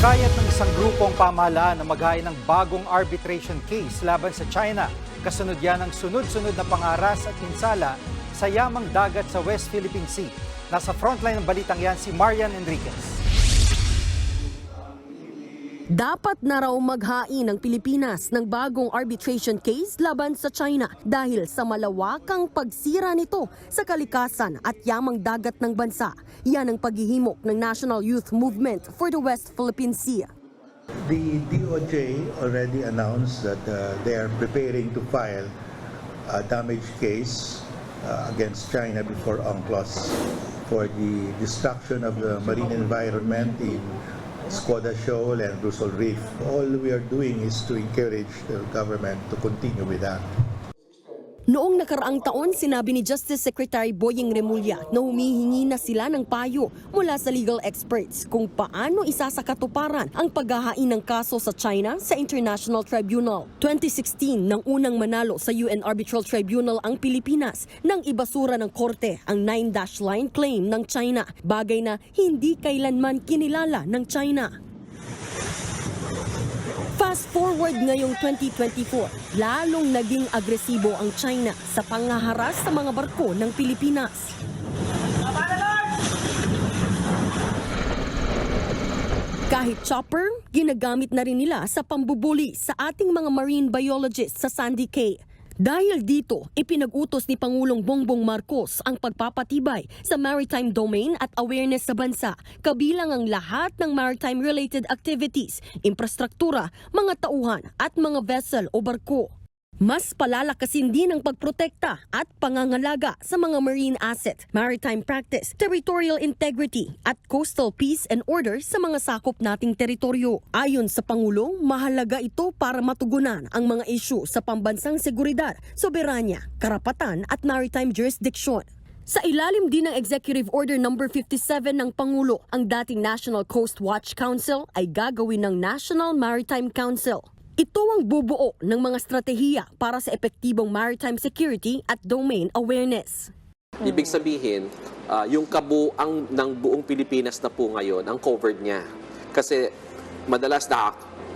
Hinihikayat ng isang grupong pamahalaan na maghain ng bagong arbitration case laban sa China. Kasunod yan ng sunod-sunod na pangaras at pinsala sa yamang dagat sa West Philippine Sea. Nasa frontline ng balitang yan si Marian Enriquez. Dapat na raw maghain ng Pilipinas ng bagong arbitration case laban sa China dahil sa malawakang pagsira nito sa kalikasan at yamang dagat ng bansa. Yan ang paghihimok ng National Youth Movement for the West Philippine Sea. The DOJ already announced that they are preparing to file a damage case against China before UNCLOS for the destruction of the marine environment in Escoda Shoal and Rusol Reef. All we are doing is to encourage the government to continue with that. Noong nakaraang taon, sinabi ni Justice Secretary Boying Remulla na humihingi na sila ng payo mula sa legal experts kung paano isasakatuparan ang paghahain ng kaso sa China sa International Tribunal. 2016 nang unang manalo sa UN Arbitral Tribunal ang Pilipinas nang ibasura ng korte ang 9-dash line claim ng China, bagay na hindi kailanman kinilala ng China. Fast forward ngayong 2024, lalong naging agresibo ang China sa panghaharas sa mga barko ng Pilipinas. Kahit chopper, ginagamit na rin nila sa pambubuli sa ating mga marine biologists sa Sandy Cay. Dahil dito, ipinag-utos ni Pangulong Bongbong Marcos ang pagpapatibay sa maritime domain at awareness sa bansa, kabilang ang lahat ng maritime-related activities, infrastruktura, mga tauhan at mga vessel o barko. Mas palalakasin din ang pagprotekta at pangangalaga sa mga marine asset, maritime practice, territorial integrity at coastal peace and order sa mga sakop nating teritoryo. Ayon sa Pangulo, mahalaga ito para matugunan ang mga isyu sa pambansang seguridad, soberanya, karapatan at maritime jurisdiction. Sa ilalim din ng Executive Order No. 57 ng Pangulo, ang dating National Coast Watch Council ay gagawin ng National Maritime Council. Ito ang bubuo ng mga estratehiya para sa epektibong maritime security at domain awareness. Ibig sabihin, yung kabuang ng buong Pilipinas na po ngayon, ang covered niya. Kasi madalas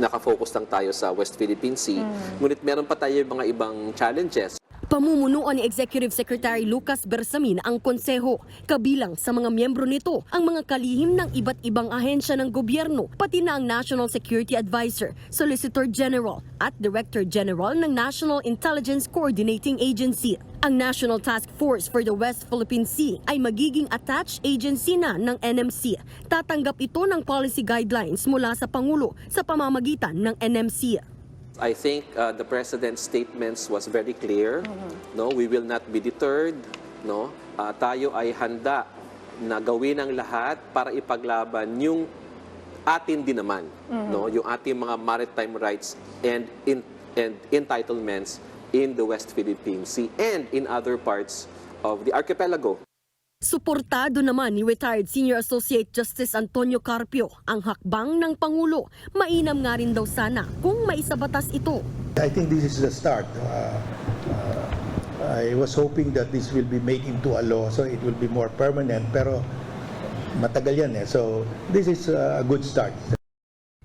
nakafocus lang tayo sa West Philippine Sea, ngunit meron pa tayo mga ibang challenges. Pamumunuan ni Executive Secretary Lucas Bersamin ang konseho. Kabilang sa mga miyembro nito ang mga kalihim ng iba't ibang ahensya ng gobyerno, pati na ang National Security Advisor, Solicitor General at Director General ng National Intelligence Coordinating Agency. Ang National Task Force for the West Philippine Sea ay magiging attached agency na ng NMC. Tatanggap ito ng policy guidelines mula sa Pangulo sa pamamagitan ng NMC. I think the President's statements was very clear. No, we will not be deterred. No, tayo ay handa na gawin ang lahat para ipaglaban yung atin din naman, no, yung ating mga maritime rights and entitlements in the West Philippine Sea and in other parts of the archipelago. Suportado naman ni retired Senior Associate Justice Antonio Carpio ang hakbang ng Pangulo. Mainam nga rin daw sana kung maisabatas ito. I think this is the start. I was hoping that this will be made into a law so it will be more permanent, pero matagal yan eh. So this is a good start.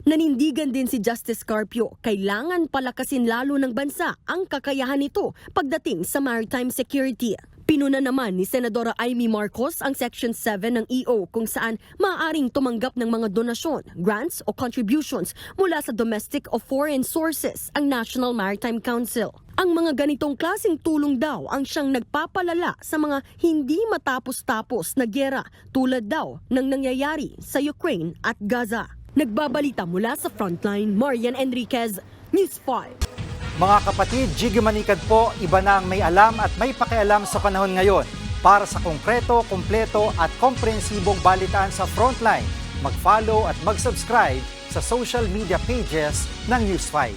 Nanindigan din si Justice Carpio, kailangan palakasin lalo ng bansa ang kakayahan nito pagdating sa maritime security. Pinuna naman ni Senadora Amy Marcos ang Section 7 ng EO kung saan maaaring tumanggap ng mga donasyon, grants o contributions mula sa domestic o foreign sources ang National Maritime Council. Ang mga ganitong klaseng tulong daw ang siyang nagpapalala sa mga hindi matapos-tapos na gyera tulad daw ng nangyayari sa Ukraine at Gaza. Nagbabalita mula sa Frontline, Marian Enriquez, News 5. Mga kapatid, Jiggy Manikad po, iba na ang may alam at may pakialam sa panahon ngayon. Para sa konkreto, kumpleto at komprehensibong balitaan sa Frontline, mag-follow at mag-subscribe sa social media pages ng News 5.